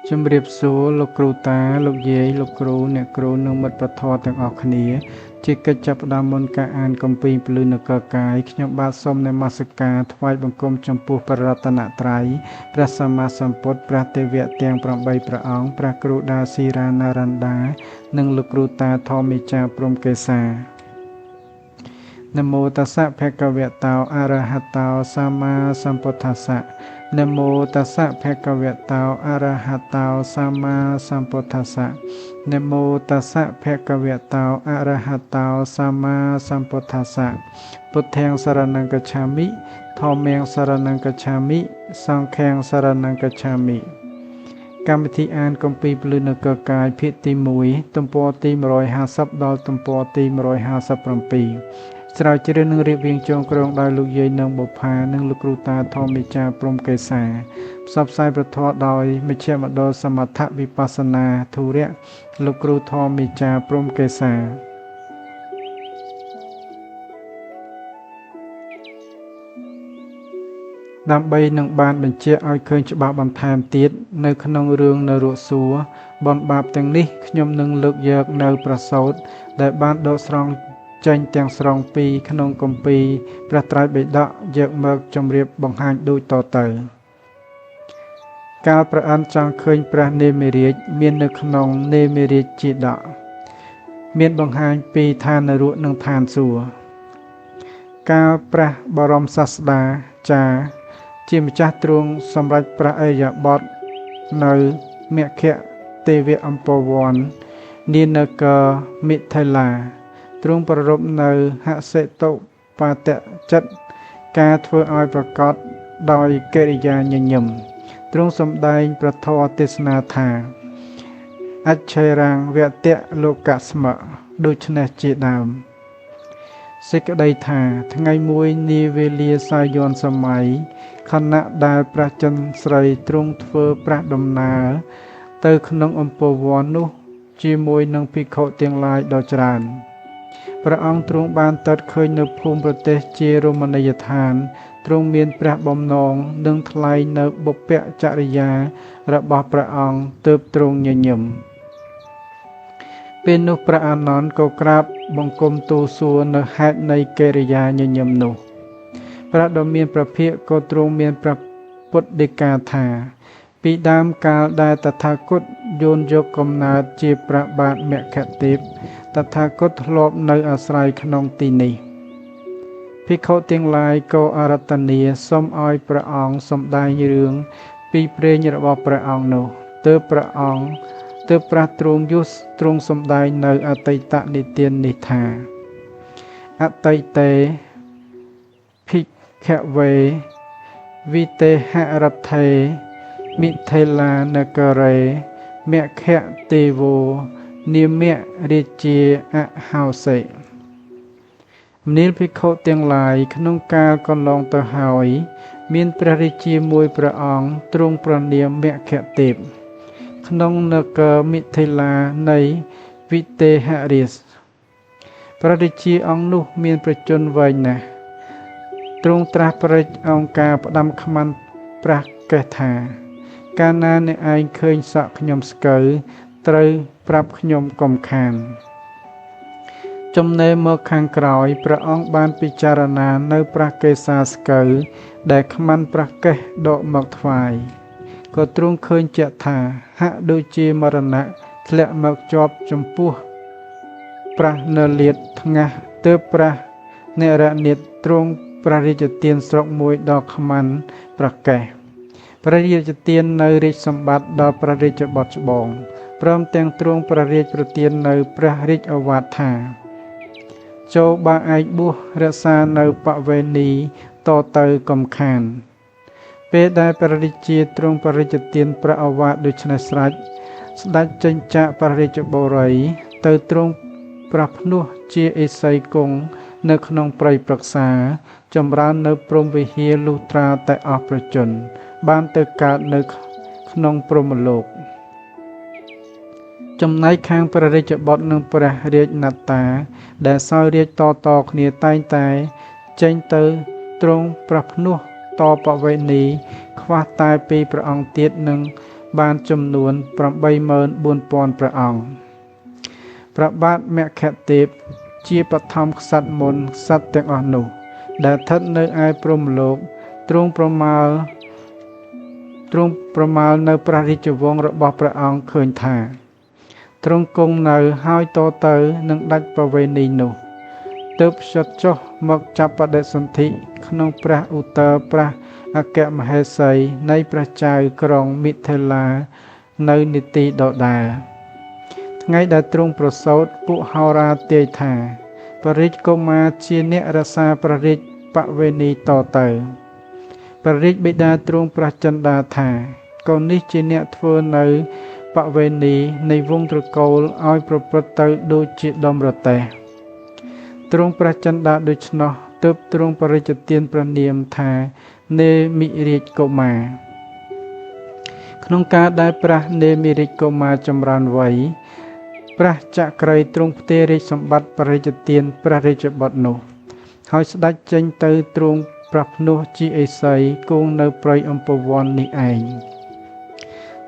ជំរាបសួរលោកគ្រូតាលោកយាយលោកគ្រូអ្នកគ្រូនិងមិត្តប្រធមទាំងអស់គ្នាជាកិច្ចចាប់ផ្ដើមមុនការអានគម្ពីរពលឺនគរកាយខ្ញុំបាទសូមនមស្ការថ្វាយបង្គំចំពោះព្រះរតនត្រ័យព្រះសម្មាសម្ពុទ្ធព្រះទេវៈទាំង8ព្រះអង្គព្រះគ្រូដាស៊ីរាណារណ្ដានិងលោកគ្រូតាធម្មាចារ្យព្រំកេសានមោតស្សៈភគវតោអរហតោសម្មាសម្ពុទ្ធស្សៈនមោតស្សៈភគវតោអរហតោសម្មាសម្ពុទ្ធស្សៈនមោតស្សៈភគវតោអរហតោសម្មាសម្ពុទ្ធស្សៈពុទ្ធាំសរណង្កច្ឆាមិធម្មាំសរណង្កច្ឆាមិសង្ឃាំសរណង្កច្ឆាមិកម្មវិធីអានគម្ពីរពលឺនគរកាយភាគទី1ទំព័រទី150ដល់ទំព័រទី157ស្រាវជ្រាវនឹងរៀបរៀងចងក្រងដោយលោកយាយនិងបុប្ផានិងលោកគ្រូតាធម្មាចារ្យព្រំកេសាផ្សព្វផ្សាយប្រធមដោយមជ្ឈមណ្ឌលសមថវិបស្សនាធុរៈលោកគ្រូធម្មាចារ្យព្រំកេសាដើម្បីនឹងបានបញ្ជាក់ឲ្យឃើញច្បាស់បន្ថែមទៀតនៅក្នុងរឿងនរកសួរបនបាបទាំងនេះខ្ញុំនឹងលើកយកនៅប្រសូតដែលបានដកស្រង់ចេញទាំងស្រុងពីក្នុងគម្ពីរព្រះត្រៃបិដកយកមកជម្រាបបង្ហាញដូចតទៅកាលព្រះអិនចង់ឃើញព្រះនេមិរាជមាននៅក្នុងនេមិរាជជាដកមានបង្ហាញពីឋាននរកនិងឋានសួគ៌កាលព្រះបរមសាស្តាចារ្យជាម្ចាស់ទ្រង់សម្រេចព្រះអរិយបទនៅមគ្គទេវអម្ពវ័ននានគរមិថិលាទ្រង់ប្ររពនៅហសិតុបតចិត្តការធ្វើឲ្យប្រកបដោយកិរិយាញញឹមទ្រង់សម្ដែងប្រធមទេសនាថាអច្ឆេរាងវតៈលោកស្មៈដូច្នេះជាដើមសេចក្តីថាថ្ងៃមួយនាវេលាសាយ័នសម័យខណៈដែលព្រះចន្ទស្រីទ្រង់ធ្វើប្រះដំណើរទៅក្នុងអម្ពវ័ននោះជាមួយនឹងភិក្ខុទាំងឡាយដ៏ច្រើនព្រះអង្គទ្រង់បានទតឃើញនៅភូមិប្រទេសជារមណីយដ្ឋានទ្រង់មានព្រះបំណងនឹងថ្លែងនៅបុព្វចរិយារបស់ព្រះអង្គទើបទ្រង់ញញឹមពេលនោះព្រះអានន្ទក៏ក្រាបបង្គំទូលសួរនៅហេតុនៃកិរិយាញញឹមនោះព្រះដ៏មានព្រះភិក្ខក៏ទ្រង់មានព្រះពុទ្ធដីកាថាពីដើមកាលដែលតថាគតយោនយកកំណើតជាព្រះបាទមគ្គទេពតថាគតធ្លាប់នៅអាស្រ័យក្នុងទីនេះភិក្ខុទាំងឡាយក៏អារាធនាសូមឲ្យព្រះអង្គសម្ដែងរឿងពីព្រេងរបស់ព្រះអង្គនោះទើបព្រះទ្រង់យុសទ្រង់សម្ដែងនៅអតីតនិទាននេះថាអតីតេភិក្ខវេវិតេហរដ្ឋេមិថិលានគរេមគ្គទេវោនាមរាជាអហោសេមនាលភិក្ខុទាំងឡាយក្នុងកាលកន្លងទៅហើយមានព្រះរាជាមួយព្រះអង្គទ្រង់ប្រនាមមគ្គទេពក្នុងនគរមិថិលានៃវិតេហរាជព្រះរាជាអង្គនោះមានប្រជញ្ញវែងណាស់ទ្រង់ត្រាស់ប្រេចអង្គការផ្ដាំខ្មាន់ប្រះកេះថាកាលណាអ្នកឯងឃើញសក់ខ្ញុំស្កើត្រូវប្រាប់ខ្ញុំកុំខានចំណេះមកខាងក្រោយព្រះអង្គបានពិចារណានៅប្រះកេសាស្កើដែលខ្មាន់ប្រះកេះដកមកថ្វាយក៏ទ្រង់ឃើញជាក់ថាហាក់ដូចជាមរណៈធ្លាក់មកជាប់ចំពោះប្រះនៅលាតថ្ងាសទើបប្រះនិរនិតទ្រង់ព្រះរាជទានស្រុកមួយដល់ខ្មាន់ប្រះកេះព្រះរាជទាននៅរាជសម្បត្តិដល់ព្រះរាជបុត្រច្បងព្រមទាំងទ្រង់ព្រះរាជប្រទាននៅព្រះរាជឱវាទថាចូលបាឯកបួសរក្សានៅបវេណីតទៅកំខានពេលដែលព្រះរាជាទ្រង់ព្រះរាជទានព្រះឱវាទដូច្នេះស្រេចស្ដេចចេញចាកព្រះរាជបុរីទៅទ្រង់ប្រះភ្នោះជាឥសីគង់នៅក្នុងព្រៃព្រឹក្សាចម្រើននៅព្រំវិហារលុះត្រាតែអស់ប្រជញ្ញបានទៅកើតនៅក្នុងព្រហ្មលោកចំណែកខាងព្រះរាជបុត្រនិងព្រះរាជណាតាដែលសោយរាជតគ្នាតែងតែចេញទៅទ្រង់ប្រះភ្នោះតបវេណីខ្វះតែពីព្រះអង្គទៀតនឹង បានចំនួន 84000 ព្រះអង្គព្រះបាទមគ្គទេពជាបឋមក្សត្រមុនក្សត្រទាំងអស់នោះដែលស្ថិតនៅឯព្រហ្មលោកទ្រង់ប្រមាលនៅព្រះរាជវង្សរបស់ព្រះអង្គឃើញថាទ្រង់គង់នៅហើយតទៅនឹងដាច់ប្រវេណីនោះទើបផ្សិតចុះមកចាប់បដិសន្ធិក្នុងព្រះឧត្តរព្រះអគ្គមហេសីនៃព្រះចៅក្រុងមិថិលានៅនីតិដដាថ្ងៃដែលទ្រង់ប្រសូតពួកហោរាទាយថាព្រះរាជកុមារជាអ្នករក្សាព្រះរាជបវេណីតទៅព្រះរាជបិតាទ្រង់ប្រចិន្តាថាកូននេះជាអ្នកធ្វើនៅបវេណីនៃវង្សត្រកូលឲ្យប្រព្រឹត្តទៅដូចជាដុំរទេះទ្រង់ប្រចិន្តាដូច្នោះទើបទ្រង់បរិជ្ជទានព្រះនាមថានេមិរាជកុមារក្នុងការដែលព្រះនេមិរាជកុមារចម្រើនវ័យព្រះចក្រីទ្រង់ផ្ទេររាជសម្បត្តិបរិជ្ជទានព្រះរាជបុត្រនោះហើយស្ដេចចេញទៅទ្រង់ព្រះភ្នោះជាឥសីគង់នៅព្រៃអម្ពវ័ននេះឯង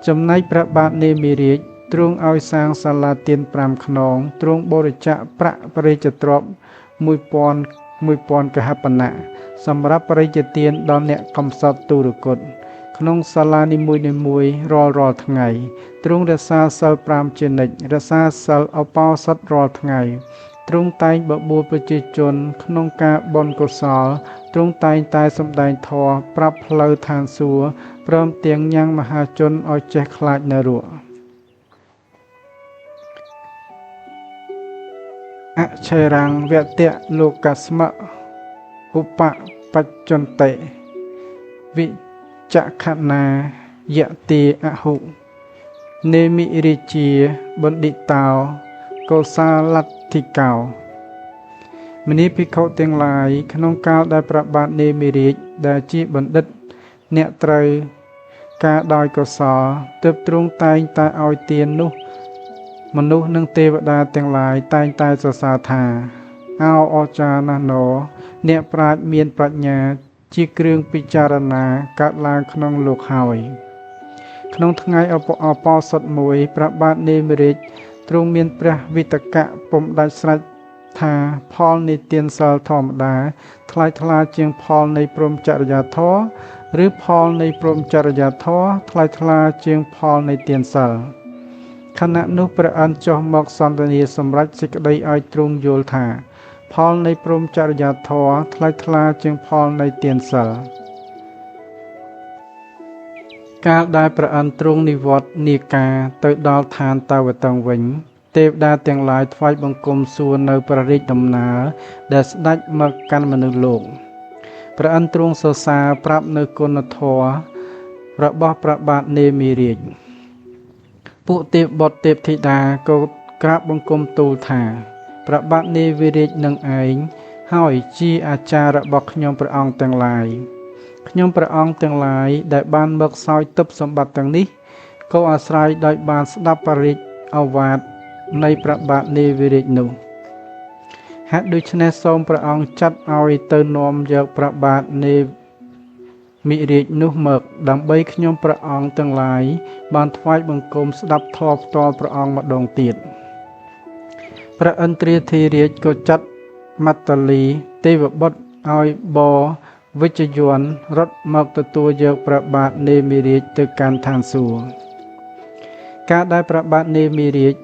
ចំណែកព្រះបាទនេមិរាជទ្រង់ឲ្យសាងសាលាទាន5ខ្នងទ្រង់បរិច្ចាគប្រាក់បរិជ្ជទ្រព្យ1000កហបណៈសម្រាប់បរិជ្ជទានដល់អ្នកកំសត់ទុរគតក្នុងសាលានីមួយៗរាល់ថ្ងៃទ្រង់រក្សាសិល5ជានិច្ចរក្សាសិលឧបោសថរាល់ថ្ងៃទ្រង់តែងបបួលប្រជាជនក្នុងការបន់កុសលទ្រង់តែងតែសម្ដែងធម៌ប្រាប់ផ្លូវឋានសួគ៌ព្រមទាំងញ៉ាំងមហាជនឲ្យចេះខ្លាចនរកអច្ឆេរੰវតៈលោកស្មៈឧបបច្ចន្តិវិចក្ខណាយតិអហុនេមិរាជាបណ្ឌិតោកុសាលទ្ធិកោមនីភិក្ខុទាំងឡាយក្នុងកាលដែលព្រះបាទនេមិរាជដែលជាបណ្ឌិតអ្នកត្រូវការដោយកុសលទើបទ្រង់តែងតែឲ្យទាននោះមនុស្សនិងទេវតាទាំងឡាយតែងតែសរសើរថាអោអស្ចារ្យណាស់ណោអ្នកប្រាជ្ញមានប្រាជ្ញាជាគ្រឿងពិចារណាកើតឡើងក្នុងលោកហើយក្នុងថ្ងៃអបោសុតមួយព្រះបាទនេមិរាជទ្រង់មានព្រះវិតកៈពុំដាច់ស្រេចថាផលនៃទានសិលធម្មតាថ្លៃថ្លាជាងផលនៃព្រហ្មចរិយាធម៌ឬផលនៃព្រហ្មចរិយាធម៌ថ្លៃថ្លាជាងផលនៃទានសិលខណៈនោះព្រះអិនចុះមកសន្ទនាសម្រេចសេចក្តីឲ្យទ្រង់យល់ថាផលនៃព្រហ្មចរិយាធម៌ថ្លៃថ្លាជាងផលនៃទានសិលកាលដែលព្រះអិនទ្រង់និវត្តនាការទៅដល់ឋានតាវតឹងវិញទេវតាទាំងឡាយថ្វាយបង្គំសួរនៅព្រះរាជដំណើរដែលស្ដេចមកកាន់មនុស្សលោកព្រះអិនទ្រង់សរសើរប្រាប់នៅគុណធម៌របស់ព្រះបាទនេមិរាជពួកទេពបុត្រទេពធីតាក៏ក្រាបបង្គំទូលថាព្រះបាទនេមិរាជនឹងឯងហើយជាអាចារ្យរបស់ខ្ញុំព្រះអង្គទាំងឡាយខ្ញុំព្រះអង្គទាំងឡាយដែលបានមកសោយទិព្វសម្បត្តិទាំងនេះក៏អាស្រ័យដោយបានស្ដាប់បរិជ្ជឱវាទនៃព្រះបាទនេមិរាជនោះហេតុដូច្នេះសូមព្រះអង្គចាត់ឲ្យទៅនាំយកព្រះបាទនេមិរាជនោះមកដើម្បីខ្ញុំព្រះអង្គទាំងឡាយបានថ្វាយបង្គំស្ដាប់ធម៌ផ្ទាល់ព្រះអង្គម្ដងទៀតព្រះឥន្ទ្រាធិរាជក៏ចាត់មត្តលីទេវបុត្រឲ្យបរវិជ្ជយន្តរត់មកទទួលយកព្រះបាទនេមិរាជទៅកាន់ឋានសួគ៌ការដែលព្រះបាទនេមិរាជ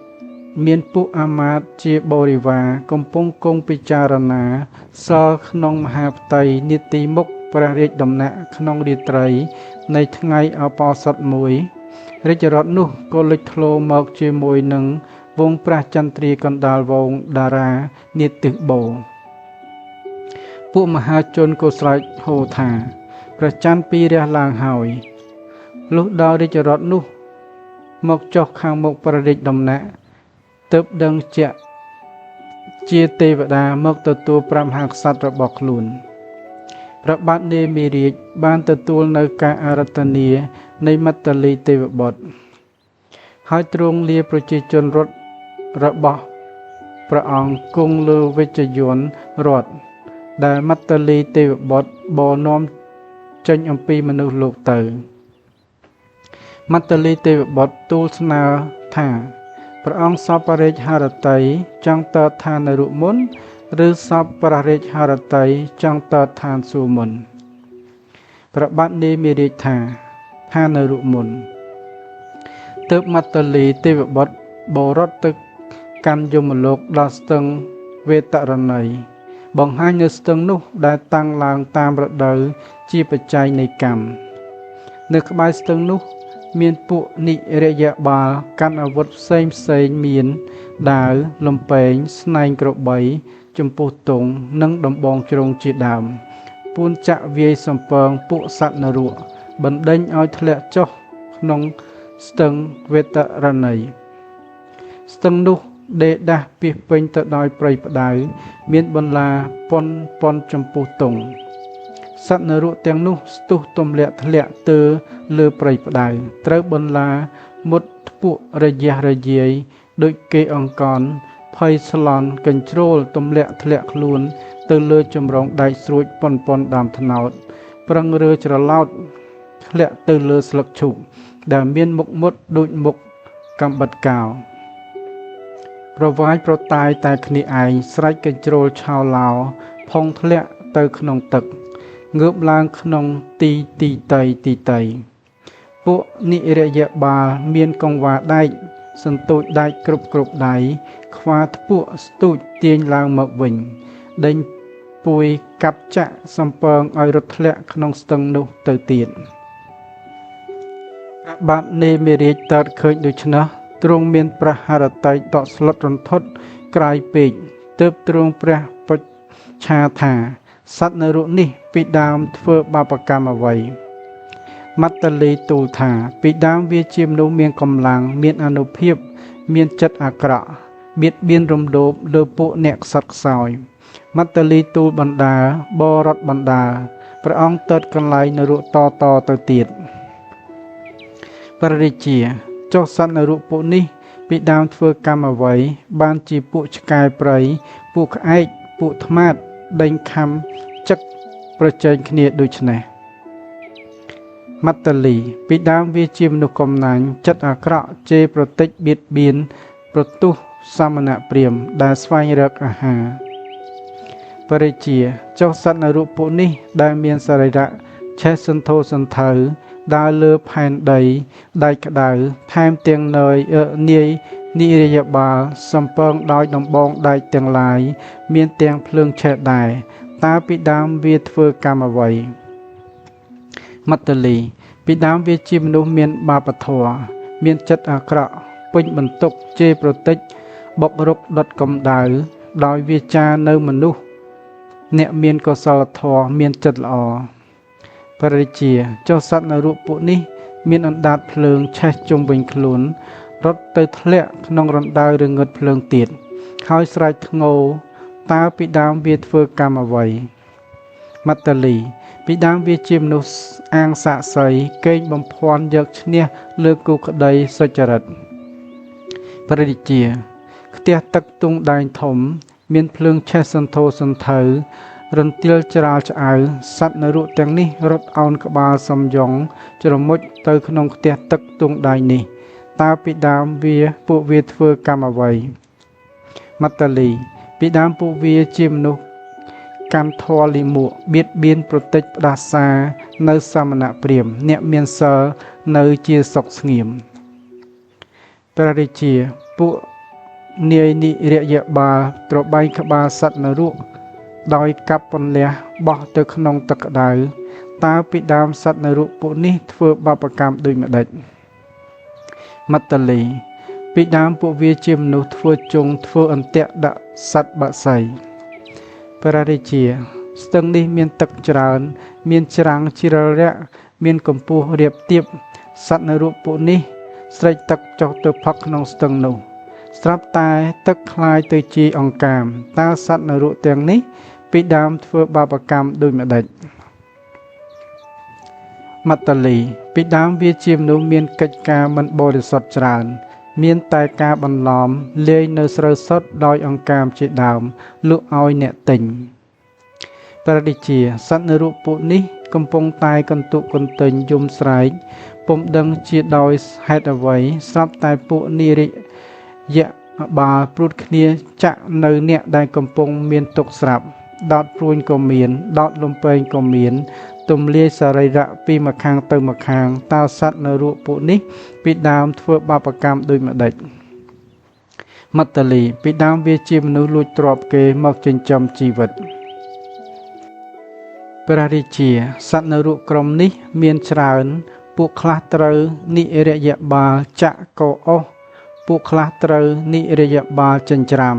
មានពួកអាមាត្យជាបរិវារកំពុងគង់ពិចារណាសល់ក្នុងមហាផ្ទៃនីតិមុខព្រះរាជដំណាក់ក្នុងរាត្រីនៃថ្ងៃអបោសុតមួយរាជរដ្ឋនោះក៏លេចធ្លោមកជាមួយនឹងវងព្រះចន្ទ្រាកណ្ដាលវងតារានាទិសបូរពួកមហាជនក៏ស្រែកហូថាព្រះច័ន្ទពីរះឡើងហើយលុះដល់រាជរដ្ឋនោះមកចុះខាងមុខព្រះរាជដំណាក់ទើបដឹងជាទេវតាមកទទួលព្រះមហាក្សត្ររបស់ខ្លួនព្រះបាទនេមិរាជបានទទួលនៅការអារាធនានៃមត្តលីទេវបុត្រហើយទ្រង់លាប្រជាជនរដ្ឋរបស់ព្រះអង្គគង់លើវិជ្ជយន្តរដ្ឋដែលមត្តលីទេវបុត្របនាំចេញអំពីមនុស្សលោកទៅ មត្តលីទេវបុត្រទូលស្នើថាព្រះអង្គសពរាជហឫទ័យចង់តតឋាននរុមុនឬសពព្រះរាជហឫទ័យចង់តតឋានសួគ៌មុនព្រះបាទនេមិរាជថាឋាននរុមុនទើបមត្តលីទេវបុត្របរត់ទៅកាន់យមលោកដល់ស្ទឹងវេតរណីបង្ហាញនៅស្ទឹងនោះដែលតាំងឡើងតាមរដូវជាបច្ច័យនៃកម្មនៅក្បែរស្ទឹងនោះមានពួកនិរយបាលកាន់អាវុធផ្សេងមានដាវលំពែងស្នែងក្របីចំពោះទងនិងដំបងជ្រងជាដើមពួនចាក់វាយសំពងពួកសត្វនរកបណ្ដេញឲ្យធ្លាក់ចុះក្នុងស្ទឹងវេតរណីស្ទឹងនោះដេដាស់ពាសពេញទៅដោយព្រៃផ្ដៅមានបន្លាប៉ុនចំពោះទងសត្វនរកទាំងនោះស្ទុះទម្លាក់ធ្លាក់ទៅលើព្រៃផ្ដៅត្រូវបន្លាមុតពួករយះរយាយដូចគេអង្កន់ភ័យស្លន់កញ្ជ្រោលទម្លាក់ធ្លាក់ខ្លួនទៅលើចម្រងដែកស្រួចប៉ុនដើមត្នោតប្រឹងរើច្រឡោតធ្លាក់ទៅលើស្លឹកឈូកដែលមានមុខមុតដូចមុខកំបិតកោប្រវាយប្រតាយតែគ្នាឯងស្រែកកញ្ជ្រោលឆោឡោផុងធ្លាក់ទៅក្នុងទឹកងើបឡើងក្នុងទីតីពួកនិរយបាលមានកង្វាដែកសន្ទូចដែកគ្រប់ដៃខ្វាថ្ពួកស្ទូចទាញឡើងមកវិញដេញពួយកាប់ចាក់សំពងឲ្យរត់ធ្លាក់ក្នុងស្ទឹងនោះទៅទៀតព្រះបាទនេមិរាជតើតឃើញដូច្នោះទ្រង់មានព្រះហឫទ័យតក់ស្លុតរន្ធត់ក្រាយពេកទើបទ្រង់ព្រះបច្ឆាថាសត្វនរកនេះពីដើមធ្វើបាបកម្មអ្វីមត្តលីទូលថាពីដើមវាជាមនុស្សមានកម្លាំងមានអានុភាពមានចិត្តអាក្រក់បៀតបៀនរំលោភលើពួកអ្នកខ្សត់ខ្សោយមត្តលីទូលបណ្ដាបរតបណ្ដាព្រះអង្គតើតកន្លែងនរកតទៅទៀតព្រះរាជាចុះសត្វនរកពួកនេះពីដើមធ្វើកម្មអ្វីបានជាពួកឆ្កែព្រៃពួកក្អែកពួកថ្មាតដេញខំចឹកប្រជែងគ្នាដូចនេះមត្តលីពីដើមវាជាមនុស្សកំណាញ់ចិត្តអាក្រក់ជេរប្រតិចបៀតបៀនប្រទុះសមណព្រាហ្មណ៍ដែលស្វែងរកអាហារព្រះរាជាចុះសត្វនរកពួកនេះដែលមានសរីរៈឆេះសន្ធោសន្ធៅដើរលើផែនដីដែកក្តៅថែមទាំងនាយនិរយបាលសំពងដោយដំបងដែកទាំងឡាយមានទាំងភ្លើងឆេះដែរតើពីដើមវាធ្វើកម្មអ្វីមត្តលីពីដើមវាជាមនុស្សមានបាបធម៌មានចិត្តអាក្រក់ពេញបន្ទុកជេរប្រតិចបុករុកដុតកម្ដៅដោយវាចានៅមនុស្សអ្នកមានកុសលធម៌មានចិត្តល្អព្រះរាជាចុះសត្វនរកពួកនេះមានអណ្ដាតភ្លើងឆេះជុំវិញខ្លួនរត់ទៅធ្លាក់ក្នុងរណ្ដៅរងឹតភ្លើងទៀតហើយស្រែកធ្ងោតើពីដើមវាធ្វើកម្មអ្វីមត្តលីពីដើមវាជាមនុស្សអាងសាក់សីកេងបំភាន់យកឈ្នះលើគូក្តីសុចរិតព្រះរាជាផ្ទះទឹកទុងដែងធំមានភ្លើងឆេះសន្ធោសន្ធៅរន្ទាលច្រាលឆ្អៅសត្វនរកទាំងនេះរត់អោនក្បាលសំយងជ្រមុជទៅក្នុងផ្ទះទឹកទុងដែងនេះតើពីដើមពួកវាធ្វើកម្មអ្វីមត្តលីពីដើមពួកវាជាមនុស្សកម្មធម៌លិមួកបៀតបៀនប្រតិចផ្ដាសានៅសមណព្រាហ្មណ៍អ្នកមានសិលនៅជាសុខស្ងៀមព្រះរាជាពួកនាយនិរយបាលត្របែកក្បាលសត្វនរកដោយកាប់ពន្លះបោះទៅក្នុងទឹកក្តៅតើពីដើមសត្វនរកពួកនេះធ្វើបាបកម្មដូចម្ដេចមត្តលីពីដើមពួកវាជាមនុស្សធ្វើជង់ធ្វើអន្ទាក់ដាក់សត្វបក្សីព្រះរាជាស្ទឹងនេះមានទឹកច្រើនមានច្រាំងជ្រៅរាក់មានកម្ពស់រាបទាបសត្វនរកពួកនេះស្រេកទឹកចុះទៅផឹកក្នុងស្ទឹងនោះស្រាប់តែទឹកคล้ายទៅជាអង្កាមតើសត្វនរកទាំងនេះពីដើមធ្វើបាបកម្មដូចម្ដេចមត្តលីពីដើមវាជាមនុស្សមានកិច្ចការមិនបរិសុទ្ធច្រើនមានតែការបន្លំលាយនៅស្រូវសុទ្ធដោយអង្កាមជាដើមលក់ឲ្យអ្នកទិញព្រះរាជាសត្វនរកពួកនេះកំពុងតែកន្ទុកកន្ទិញយំស្រែក ពុំដឹងជាដោយហេតុអ្វីស្រាប់តែពួកនិរិយបាល់ព្រួតគ្នាចាក់នៅអ្នកដែលកំពុងមានទុក្ខស្រាប់ដោតព្រួញក៏មានដោតលំពែងក៏មានទំលាយសរីរៈពីម្ខាងទៅម្ខាងតើសត្វនៅរូបពួកនេះពីដើមធ្វើបាបកម្មដូចម្ដេចមត្តលីពីដើមវាជាមនុស្សលួចទ្រព្យគេមកចិញ្ចឹមជីវិតព្រះរាជាសត្វនៅរូបក្រុមនេះមានច្រើនពួកខ្លះត្រូវនិរយបាលចាក់កោអស់ពួកខ្លះត្រូវនិរយបាលចិញ្ច្រាំ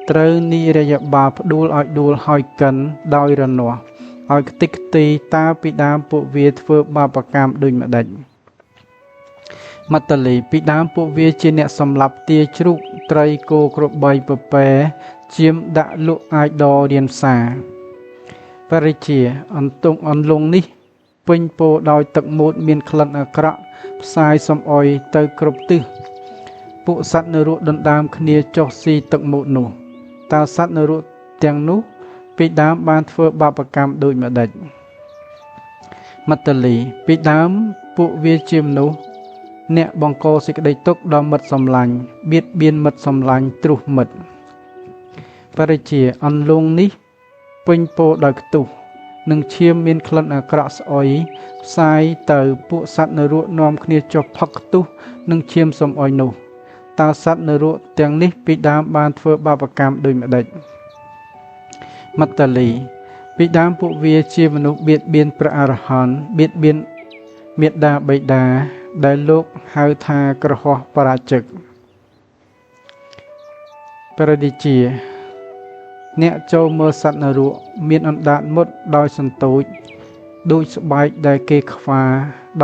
ត្រូវនិរយបាលផ្ដួលឲ្យដួលហើយកិនដោយរនាស់ឲ្យខ្ទេចខ្ទីតើពីដើមពួកវាធ្វើបាបកម្មដូចម្ដេចមត្តលីពីដើមពួកវាជាអ្នកសម្លាប់ទាជ្រូកត្រីគោក្របីពពែជាមដាក់លក់អាចដរៀនផ្សារបរិជាអន្លង់នេះពេញពោដោយទឹកមូតមានក្លិនអាក្រក់ផ្សាយសំអុយទៅគ្រប់ទិសពួកសត្វនៅរស់ដណ្ដើមគ្នាចុះស៊ីទឹកមូតនោះតើសត្វនៅរស់ទាំងនោះពីដើមបានធ្វើបាបកម្មដូចម្ដេចមត្តលីពីដើមពួកវាជាមនុស្សអ្នកបង្កសេចក្តីទុក្ខដល់មិត្តសម្លាញ់បៀតបៀនមិត្តសម្លាញ់ទ្រុះមិត្តបរិជាអន្លង់នេះពេញពោដោយខ្ទុះនឹងឈាមមានក្លិនអាក្រក់ស្អុយផ្សាយទៅពួកសត្វនៅរស់នាំគ្នាចុះផឹកខ្ទុះនឹងឈាមសំអុយនោះតើសត្វនៅរស់ទាំងនេះពីដើមបានធ្វើបាបកម្មដូចម្ដេចមត្តលីពីដើមពួកវាជាមនុស្សបៀតបៀនព្រះអរហន្តបៀតបៀនមេត្តាបិតាដែលលោកហៅថាក្រហោះបរាជិកព្រះរាជាអ្នកចូលមើលសត្វនរកមានអណ្ដាតមុតដោយសន្ទូចដូចស្បែកដែលគេខ្វា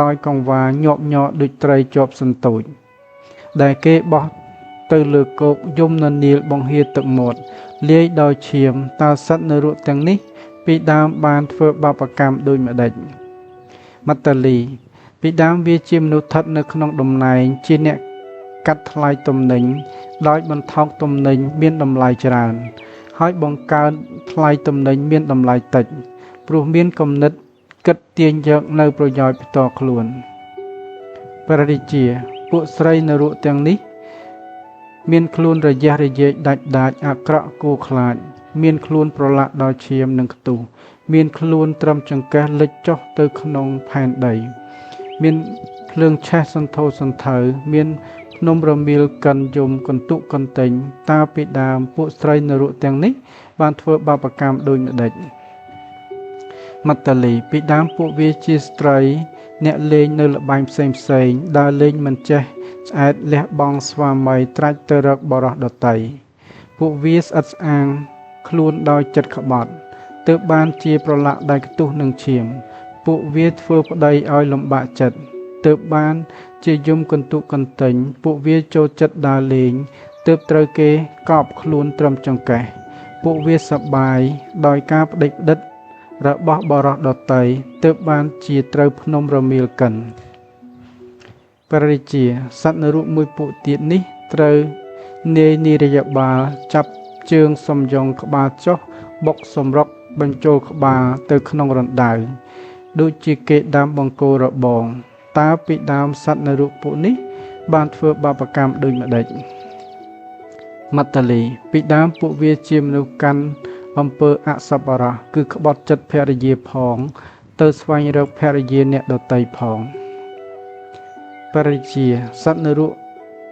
ដោយកង្វាញាប់ញ័រដូចត្រីជាប់សន្ទូចដែលគេបោះទៅលើគោកយំននាលបង្ហៀទឹកមាត់លាយដោយឈាមតើសត្វនរកទាំងនេះពីដើមបានធ្វើបាបកម្មដូចម្ដេចមត្តលីពីដើមវាជាមនុស្សស្ថិតនៅក្នុងតំណែងជាអ្នកកាត់ថ្លៃទំនិញដោយបន្ថោកទំនិញមានតម្លៃច្រើនហើយបង្កើនថ្លៃទំនិញមានតម្លៃតិចព្រោះមានគំនិតគិតទាញយកនៅប្រយោជន៍ផ្ទាល់ខ្លួនព្រះរាជាពួកស្រីនរកទាំងនេះមានខ្លួនរយះរយែកដាច់អាក្រក់គួរខ្លាចមានខ្លួនប្រឡាក់ដោយឈាមនិងខ្ទុះមានខ្លួនត្រឹមចង្កេះលិចចុះទៅក្នុងផែនដីមានភ្លើងឆេះសន្ធោសន្ធៅមានភ្នំរមៀលកិនយំកន្ទុកកន្ទិញតើពីដើមពួកស្រីនរកទាំងនេះបានធ្វើបាបកម្មដូចម្ដេចមត្តលីពីដើមពួកវាជាស្ត្រីអ្នកលេងនៅល្បែងផ្សេងដើរលេងមិនចេះឆ្អែតលះបង់ស្វាមីត្រាច់ទៅរកបរោះដតីពួកវាស្អិតស្អាងខ្លួនដោយចិត្តក្បត់ទើបបានជាប្រឡាក់ដោយខ្ទុះនឹងឈាមពួកវាធ្វើប្តីឲ្យលំបាកចិត្តទើបបានជាយំកន្ទុកកន្ទិញពួកវាចូលចិត្តដើរលេងទើបត្រូវគេកប់ខ្លួនត្រឹមចង្កេះពួកវាសប្បាយដោយការប្តេជ្ញាផ្តិតរបស់បរោះដតីទើបបានជាត្រូវភ្នំរមៀលកិនព្រះរាជាសត្វនរកមួយពួកទៀតនេះត្រូវនាយនិរយបាលចាប់ជើងសំយងក្បាលចុះបុកសម្រុកបញ្ចូលក្បាលទៅក្នុងរណ្ដៅដូចជាគេដាំបង្គោលរបងតើពីដើមសត្វនរកពួកនេះបានធ្វើបាបកម្មដូចម្ដេចមត្តលីពីដើមពួកវាជាមនុស្សកាន់អំពើអសប្បុរសគឺក្បត់ចិត្តភរិយាផងទៅស្វែងរកភរិយាអ្នកដតីផងព្រះរាជាសត្វនរក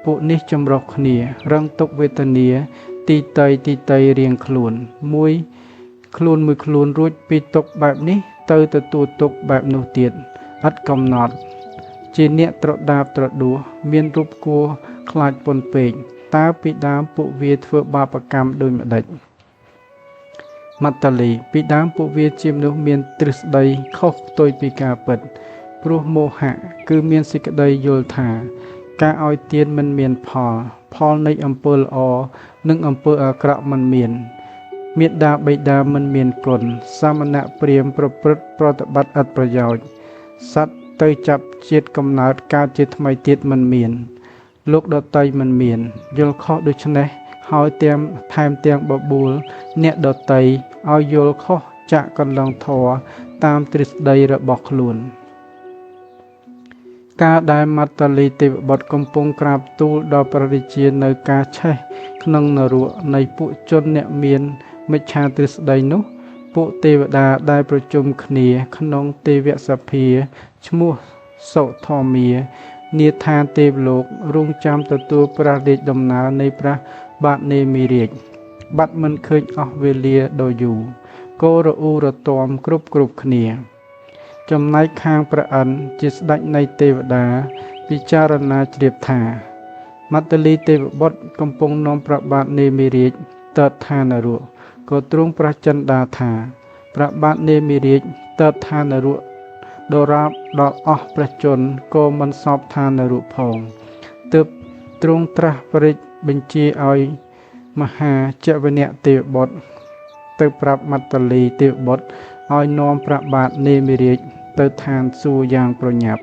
ពួកនេះចម្រុះគ្នារងទុក្ខវេទនាទីតីរៀងខ្លួនមួយខ្លួនរួចពីទុក្ខបែបនេះទៅទទួលទុក្ខបែបនោះទៀតឥតកំណត់ជាអ្នកត្រដាបត្រដួសមានរូបគួរខ្លាចពន់ពេកតើពីដើមពួកវាធ្វើបាបកម្មដូចម្ដេចមត្តលីពីដើមពួកវាជាមនុស្សមានទ្រឹស្ដីខុសផ្ទុយពីការពិតព្រោះមោហៈគឺមានសេចក្តីយល់ថាការឲ្យទានមិនមានផលនៃអំពើល្អនិងអំពើអាក្រក់មិនមានមេត្តាបិតាមិនមានគុណសាមណៈព្រាហ្មណ៍ប្រព្រឹត្តប្រតិបត្តិឥតប្រយោជន៍សត្វទៅចាប់ជាតិកំណើតកើតជាថ្មីទៀតមិនមានលោកដតីមិនមានយល់ខុសដូច្នេះហើយថែមទាំងបបួលអ្នកដតីឲ្យយល់ខុសចាក់កន្លងធរតាមទ្រឹស្ដីរបស់ខ្លួន ការដែលមត្តលីទេវបុត្រកំពុងក្រាបទូលដល់ព្រះរាជានៅការឆេះក្នុងនរកនៃពួកជនអ្នកមានមិច្ឆាទ្រឹស្ដីនោះពួកទេវតាដែលប្រជុំគ្នាក្នុងទេវសភាឈ្មោះសុធម្មានាឋានទេវលោករងចាំទទួលព្រះរាជដំណើរនៃព្រះបាទនេមិរាជបាត់មិនឃើញអស់វេលាដ៏យូរក៏រអ៊ូរទាំគ្រប់គ្នាចំណែកខាងព្រះឥន្ទជាស្ដេចនៃទេវតាពិចារណាជ្រាបថាមត្តលីទេវបុត្រកំពុងនាំព្រះបាទនេមិរាជទៅឋាននរកក៏ទ្រង់ប្រចិន្តាថាព្រះបាទនេមិរាជទៅឋាននរកដរាបដល់អស់ព្រះជន្មក៏មិនសពឋាននរកផងទើបទ្រង់ត្រាស់ព្រះរាជបញ្ជាឲ្យមហាចវនៈទេវបុត្រទៅប្រាប់មត្តលីទេវបុត្រឲ្យនាំព្រះបាទនេមិរាជទៅឋានសួគ៌យ៉ាងប្រញាប់